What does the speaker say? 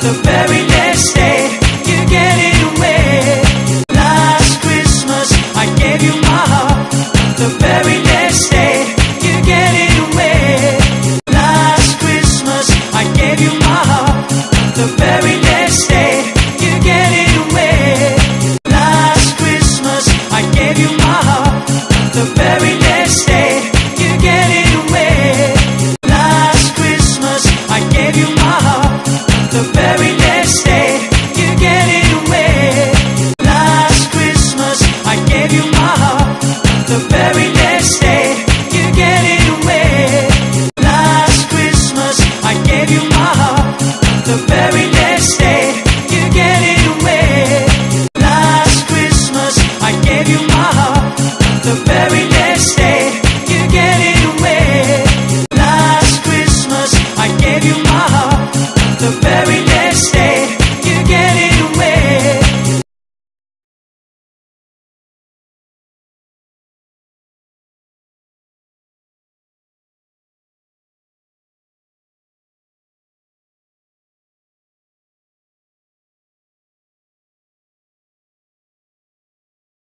The very next day, you get it away. Last Christmas, I gave you my heart. The very next day, you get it away. Last Christmas, I gave you my heart. The very next day, you get it away. Last Christmas, I gave you my heart. The very next day, you get it away. Last Christmas, I gave you my heart. The very next day, you get it away. Last Christmas, I gave you my heart.